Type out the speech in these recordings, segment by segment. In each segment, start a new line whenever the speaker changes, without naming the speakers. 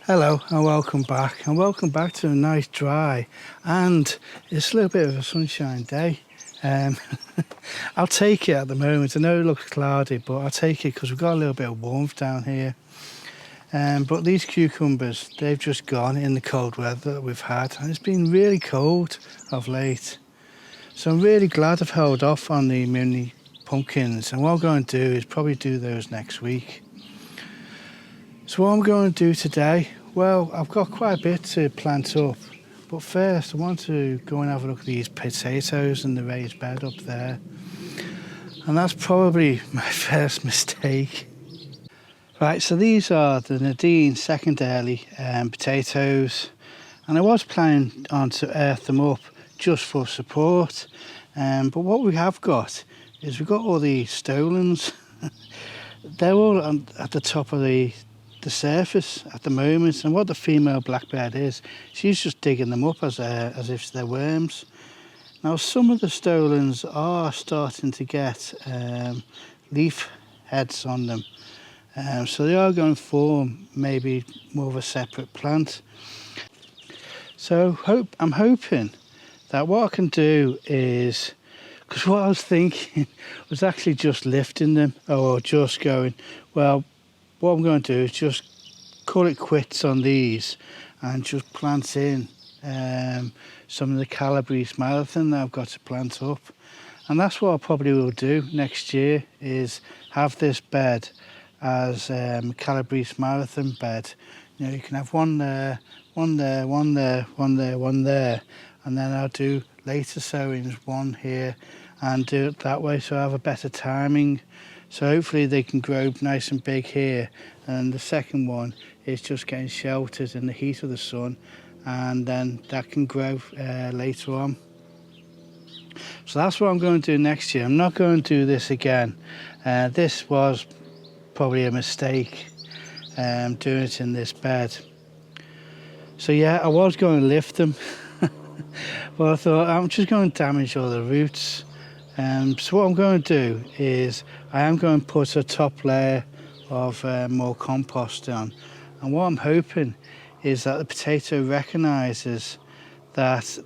Hello and welcome back, to a nice dry and it's a little bit of a sunshine day. um, I'll take it at the moment. I know it looks cloudy, but I'll take it because we've got a little bit of warmth down here. But these cucumbers, they've just gone in the cold weather that we've had, and it's been really cold of late, so I'm really glad I've held off on the mini pumpkins, and what I'm going to do is probably do those next week. So what I'm going to do today, well, I've got quite a bit to plant up, but first I want to go and have a look at these potatoes in the raised bed up there, and that's probably my first mistake. Right, so these are the Nadine secondarily potatoes, and I was planning on to earth them up just for support, but what we have got is we've got all the stolons. They're all at the top of the surface at the moment, and what the female blackbird is, she's just digging them up as if they're worms. Now some of the stolons are starting to get leaf heads on them, so they are going to form maybe more of a separate plant. So I'm hoping that what I can do is, because what I was thinking was actually just lifting them, or just going, well, what I'm going to do is just call it quits on these and just plant in some of the Calabrese marathon that I've got to plant up. And that's what I probably will do next year, is have this bed as Calabrese marathon bed. You know, you can have one there, one there, one there, one there, one there, and then I'll do later sowings, one here, and do it that way, so I have a better timing. So hopefully they can grow nice and big here, and the second one is just getting sheltered in the heat of the sun, and then that can grow later on. So that's what I'm going to do next year. I'm not going to do this again. This was probably a mistake, doing it in this bed. So yeah, I was going to lift them, but I thought I'm just going to damage all the roots. So what I'm going to do is I am going to put a top layer of more compost on, and what I'm hoping is that the potato recognises that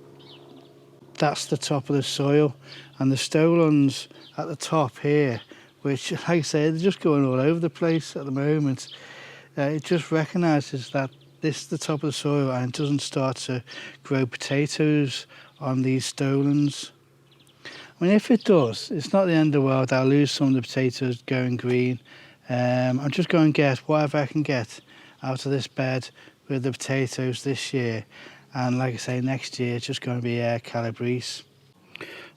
that's the top of the soil, and the stolons at the top here, which, like I say, they're just going all over the place at the moment, it just recognises that this is the top of the soil, and it doesn't start to grow potatoes on these stolons. I mean, if it does, it's not the end of the world. I'll lose some of the potatoes going green. I'm just going to get whatever I can get out of this bed with the potatoes this year. And like I say, next year it's just going to be Calabrese.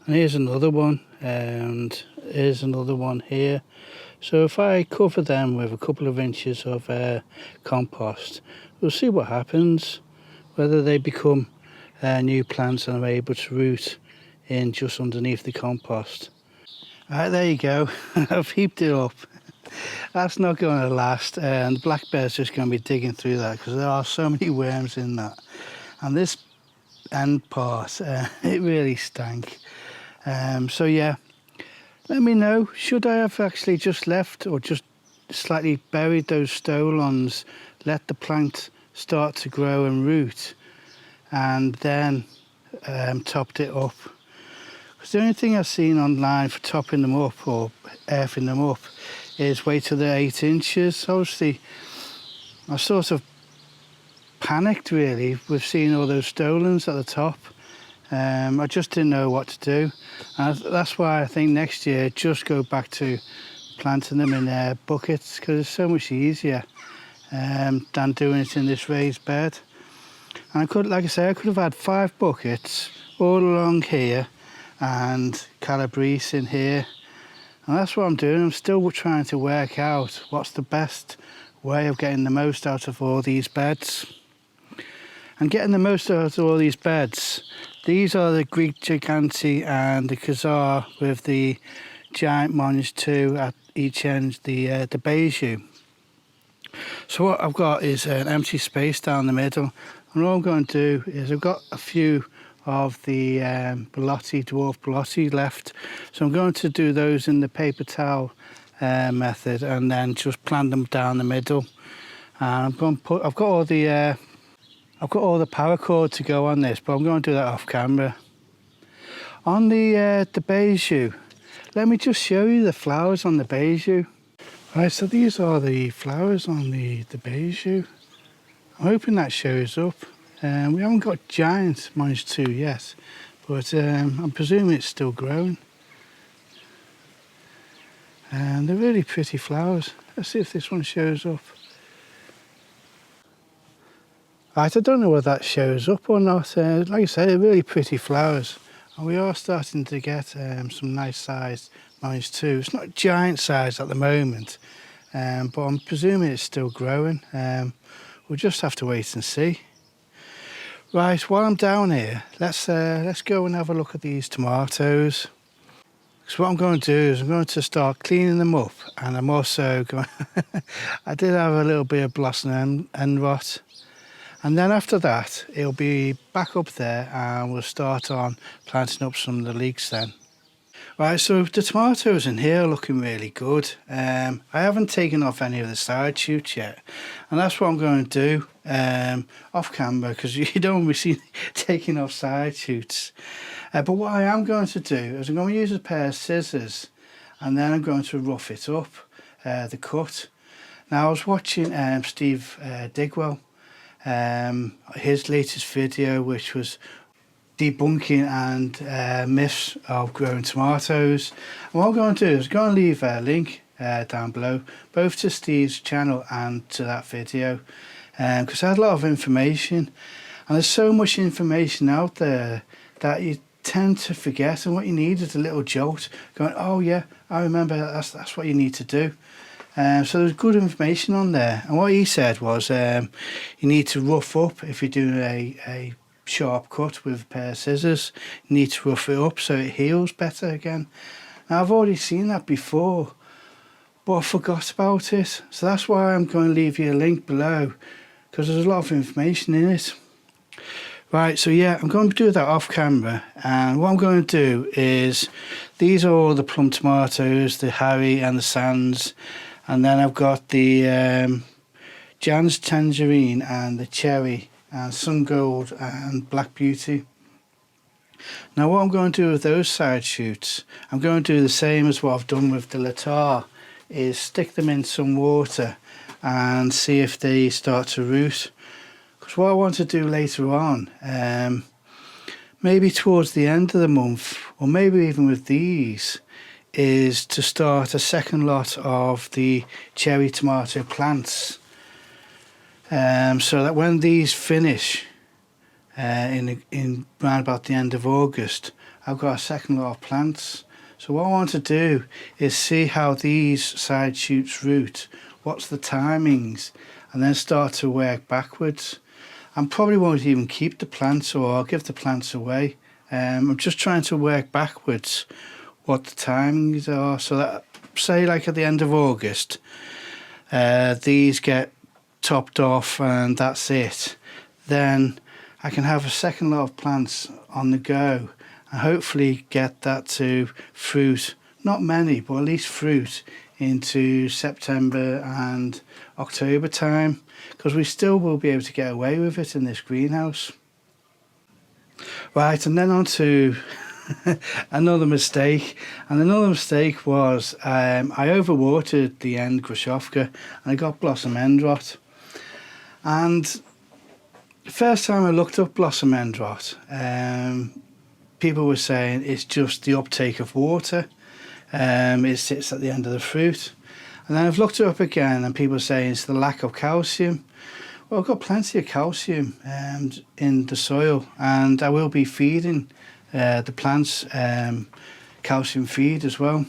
And here's another one, and here's another one here. So if I cover them with a couple of inches of compost, we'll see what happens, whether they become new plants and are able to root in just underneath the compost. Right, there you go. I've heaped it up. That's not going to last, and the blackbird's just going to be digging through that because there are so many worms in that. And this end part, it really stank. So yeah, let me know, should I have actually just left or just slightly buried those stolons, let the plant start to grow and root, and then topped it up? Because the only thing I've seen online for topping them up or earthing them up is wait till they're 8 inches. Obviously, I sort of panicked really with seeing all those stolons at the top. I just didn't know what to do. And that's why I think next year just go back to planting them in buckets, because it's so much easier than doing it in this raised bed. And I could, like I say, I could have had 5 buckets all along here and Calabrese in here, and that's what I'm doing. I'm still trying to work out what's the best way of getting the most out of all these beds. And getting the most out of all these beds, these are the Greek Gigante and the Khazar with the giant Monge 2 at each end, the Beiju. So what I've got is an empty space down the middle, and all I'm going to do is I've got a few of the dwarf Belotti left, so I'm going to do those in the paper towel method, and then just plant them down the middle. And I'm going to put, I've got all the paracord to go on this, but I'm going to do that off camera. On the beiju, let me just show you the flowers on the beiju. Right, so these are the flowers on the beiju. I'm hoping that shows up. We haven't got giant -2 yet, but I'm presuming it's still growing. And they're really pretty flowers. Let's see if this one shows up. Right, I don't know whether that shows up or not. Like I say, they're really pretty flowers. And we are starting to get some nice sized -2. It's not giant size at the moment, but I'm presuming it's still growing. We'll just have to wait and see. Right, while I'm down here, let's go and have a look at these tomatoes. So what I'm going to do is I'm going to start cleaning them up, and I'm also going I did have a little bit of blossom end rot, and then after that it'll be back up there and we'll start on planting up some of the leeks then. Right, so the tomatoes in here are looking really good. I haven't taken off any of the side shoots yet, and that's what I'm going to do off camera, because you don't want to be taking off side shoots. But what I am going to do is I'm going to use a pair of scissors, and then I'm going to rough it up, the cut. Now I was watching Steve Digwell, his latest video, which was debunking and myths of growing tomatoes. And what I'm going to do is I'm going to leave a link down below, both to Steve's channel and to that video, because I had a lot of information, and there's so much information out there that you tend to forget, and what you need is a little jolt going, oh yeah, I remember, that's what you need to do. So there's good information on there, and what he said was you need to rough up if you're doing a sharp cut with a pair of scissors. You need to rough it up so it heals better again. Now I've already seen that before, but I forgot about it, so that's why I'm going to leave you a link below, because there's a lot of information in it. Right, so yeah, I'm going to do that off camera, and what I'm going to do is, these are all the plum tomatoes, the Harry and the Sands, and then I've got the Jan's Tangerine and the Cherry and Sun Gold and Black Beauty. Now what I'm going to do with those side shoots, I'm going to do the same as what I've done with the Latar, is stick them in some water and see if they start to root. Because what I want to do later on, maybe towards the end of the month, or maybe even with these, is to start a second lot of the cherry tomato plants, so that when these finish in around about the end of August, I've got a second lot of plants. So what I want to do is see how these side shoots root, what's the timings, and then start to work backwards. I probably won't even keep the plants, or I'll give the plants away. I'm just trying to work backwards what the timings are, so that, say like at the end of August, these get topped off and that's it. Then I can have a second lot of plants on the go and hopefully get that to fruit, not many, but at least fruit into September and October time, because we still will be able to get away with it in this greenhouse. Right, and then on to another mistake, and another mistake was I overwatered the end Grashovka and I got blossom end rot. And the first time I looked up blossom end rot, people were saying it's just the uptake of water, it sits at the end of the fruit. And then I've looked it up again and people are saying it's the lack of calcium. Well, I've got plenty of calcium in the soil, and I will be feeding the plants calcium feed as well.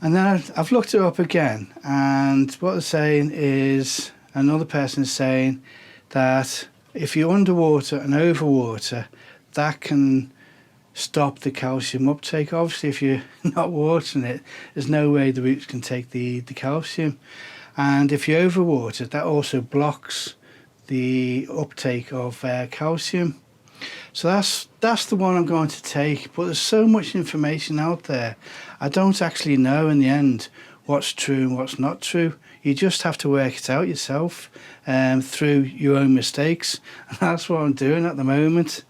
And then I've looked it up again, and what they're saying is, another person is saying that if you underwater and overwater, that can stop the calcium uptake. Obviously, if you're not watering it, there's no way the roots can take the calcium. And if you overwater, that also blocks the uptake of calcium. So that's the one I'm going to take. But there's so much information out there, I don't actually know in the end what's true and what's not true. You just have to work it out yourself through your own mistakes. And that's what I'm doing at the moment.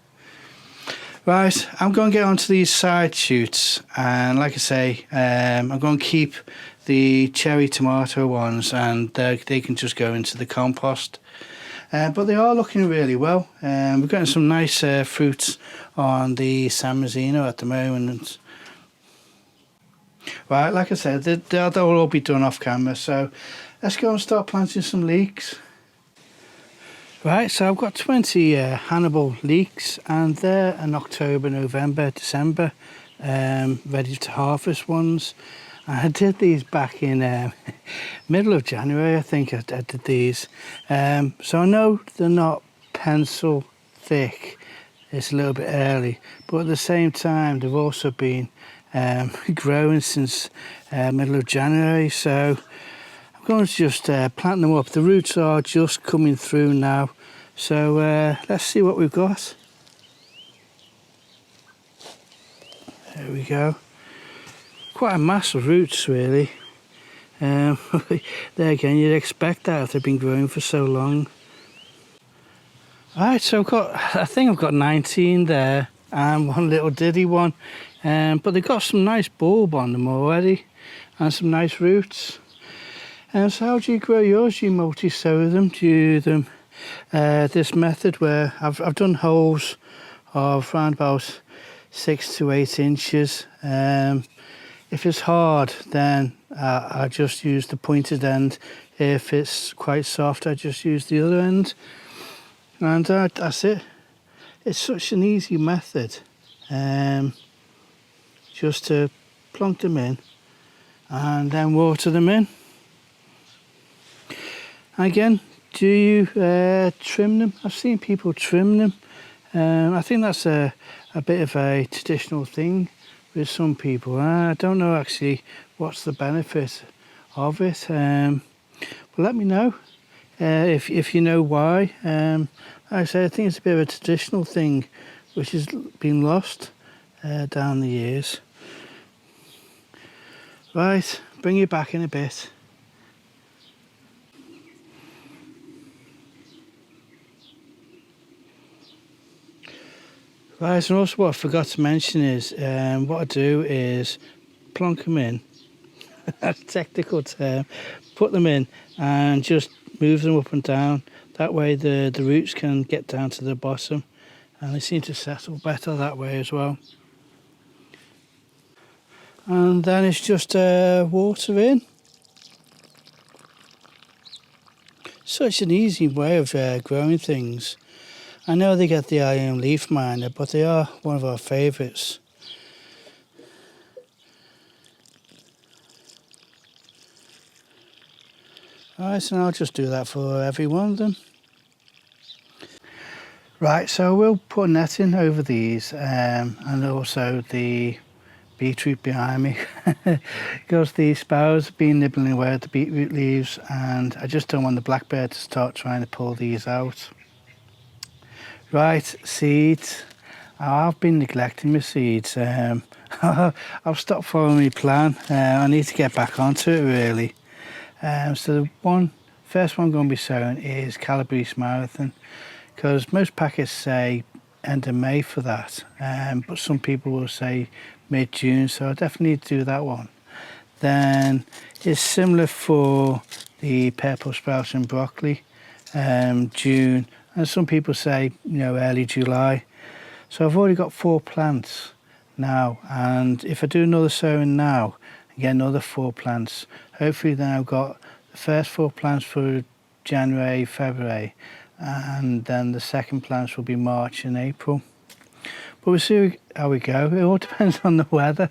Right, I'm going to get onto these side shoots, and like I say, I'm going to keep the cherry tomato ones, and they can just go into the compost. But they are looking really well. We're getting some nice fruits on the San Marzino at the moment. Right, like I said, they'll all be done off camera, so let's go and start planting some leeks. Right, so I've got 20 Hannibal leeks, and they're in October, November, December, ready to harvest ones. I did these back in middle of January, I think I did these. So I know they're not pencil thick, it's a little bit early, but at the same time they've also been growing since middle of January, so I'm going to just plant them up. The roots are just coming through now, so let's see what we've got. There we go. Quite a mass of roots, really. There again, you'd expect that if they've been growing for so long. Right, so I think I've got 19 there, and one little diddy one, but they've got some nice bulb on them already, and some nice roots. So how do you grow yours? Do you multi-sow them? Do you do them this method where I've done holes of around about 6 to 8 inches. If it's hard, then I just use the pointed end. If it's quite soft, I just use the other end. And that's it. It's such an easy method. Just to plonk them in and then water them in. Again, do you trim them? I've seen people trim them. I think that's a bit of a traditional thing with some people. I don't know actually what's the benefit of it. But let me know if you know why. Like I say, I think it's a bit of a traditional thing which has been lost down the years. Right, bring you back in a bit. Right, and also what I forgot to mention is what I do is plonk them in. That's a technical term. Put them in and just move them up and down. That way the roots can get down to the bottom, and they seem to settle better that way as well. And then it's just water in. Such an easy way of growing things. I know they get the iron leaf miner, but they are one of our favourites. Right, so I'll just do that for every one of them. Right, so we'll put netting over these and also the beetroot behind me because the sparrows have been nibbling away at the beetroot leaves, and I just don't want the blackbird to start trying to pull these out. Right, seeds. I've been neglecting my seeds. I've stopped following my plan. I need to get back onto it really. So the first one I'm going to be sowing is Calabrese Marathon, because most packets say end of May for that, but some people will say mid-June, so I definitely need to do that one. Then it's similar for the purple sprouts and broccoli, June, and some people say early July. So I've already got 4 plants now, and if I do another sowing now and get another 4 plants, hopefully then I've got the first 4 plants for January, February, and then the second plants will be March and April. But we'll see how we go. It all depends on the weather,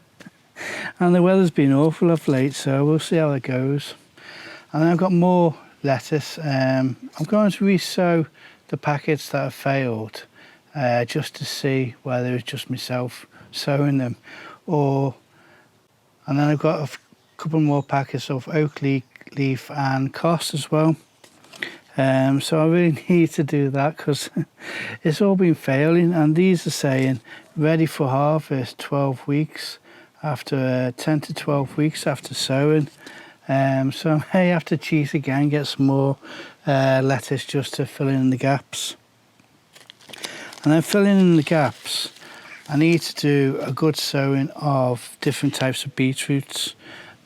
and the weather's been awful of late, so we'll see how it goes. And then I've got more lettuce. I'm going to re-sow the packets that have failed, just to see whether it's just myself sowing them, and then I've got a couple more packets of oak leaf and cos as well. So I really need to do that because it's all been failing, and these are saying ready for harvest 12 weeks after 10 to 12 weeks after sowing. So I may have to cheat again, get some more lettuce just to fill in the gaps. And then filling in the gaps, I need to do a good sowing of different types of beetroots.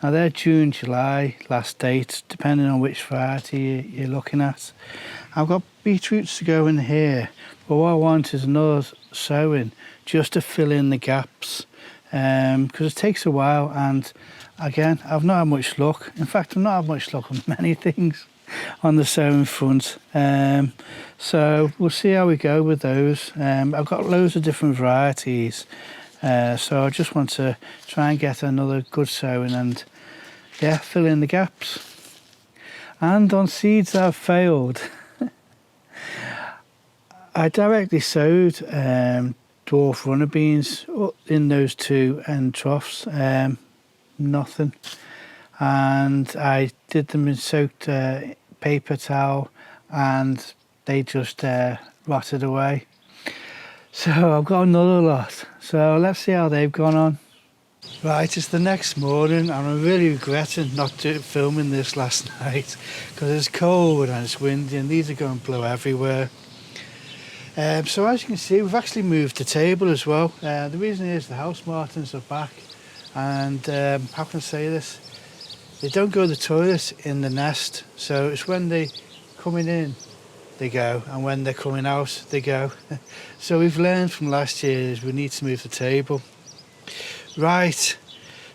Now they're June, July, last date, depending on which variety you're looking at. I've got beetroots to go in here, but what I want is another sowing just to fill in the gaps, because it takes a while, and again, I've not had much luck. In fact, I've not had much luck on many things on the sowing front. So we'll see how we go with those. I've got loads of different varieties, so I just want to try and get another good sowing and yeah, fill in the gaps. And on seeds that have failed, I directly sowed dwarf runner beans in those two end troughs. Nothing. And I did them in soaked paper towel and they just rotted away. So I've got another lot. So let's see how they've gone on. Right, it's the next morning and I'm really regretting not filming this last night because it's cold and it's windy and these are going to blow everywhere. So as you can see, we've actually moved the table as well. The reason is the house martins are back, and how can I say this? They don't go to the toilet in the nest, so it's when they coming in they go, and when they're coming out they go. So we've learned from last year is we need to move the table. Right,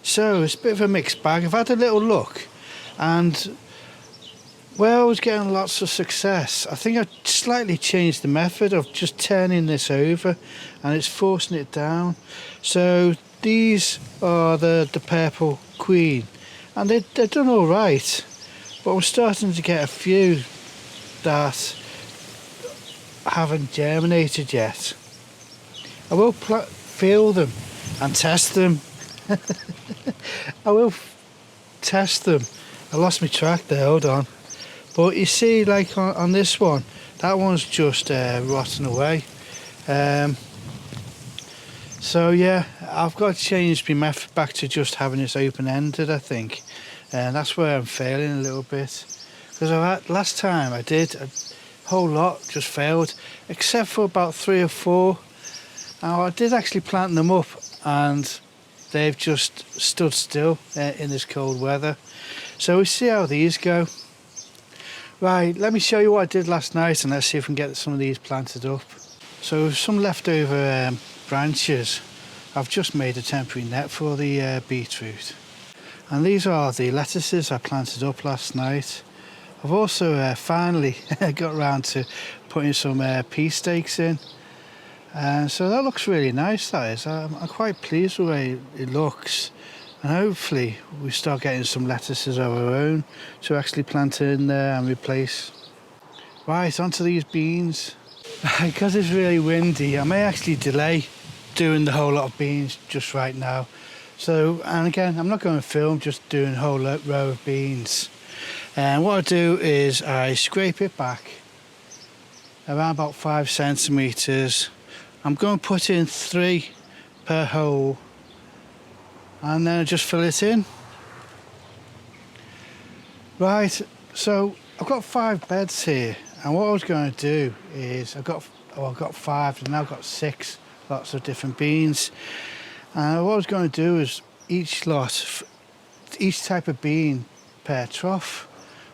so it's a bit of a mixed bag. I've had a little look, and where I was getting lots of success, I think I slightly changed the method of just turning this over and it's forcing it down. So these are the purple queen and they're done all right, but we're starting to get a few that haven't germinated yet. I will feel them and test them. I will test them. I lost my track there, hold on. But you see, like on this one, that one's just rotting away. So yeah, I've got to change my method back to just having this open-ended, I think. And that's where I'm failing a little bit. Because last time I did, a whole lot just failed, except for about 3 or 4. Now I did actually plant them up and they've just stood still in this cold weather. So we see how these go. Right, let me show you what I did last night and let's see if we can get some of these planted up. So with some leftover branches, I've just made a temporary net for the beetroot. And these are the lettuces I planted up last night. I've also finally got around to putting some pea stakes in. So that looks really nice, that is. I'm quite pleased with the way it looks. And hopefully we start getting some lettuces of our own to actually plant in there and replace. Right, onto these beans. Because it's really windy, I may actually delay doing the whole lot of beans just right now. So, and again, I'm not going to film, just doing a whole row of beans. And what I do is I scrape it back around about 5 centimetres. I'm going to put in 3 per hole. And then I just fill it in. Right, so I've got 5 beds here, and what I was going to do is I've got 5, and now I've got 6 lots of different beans. And what I was going to do is each type of bean per trough.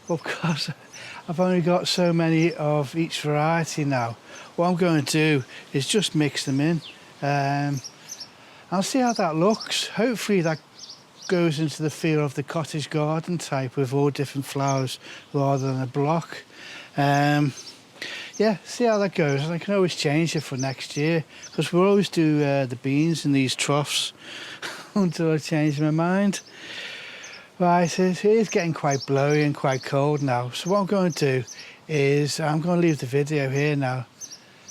Well, because I've only got so many of each variety now, what I'm going to do is just mix them in. I'll see how that looks. Hopefully that goes into the feel of the cottage garden type with all different flowers rather than a block. Yeah, see how that goes. And I can always change it for next year because we'll always do the beans in these troughs until I change my mind. Right, it is getting quite blowy and quite cold now. So what I'm going to do is I'm going to leave the video here now.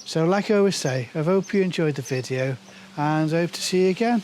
So like I always say, I hope you enjoyed the video and I hope to see you again.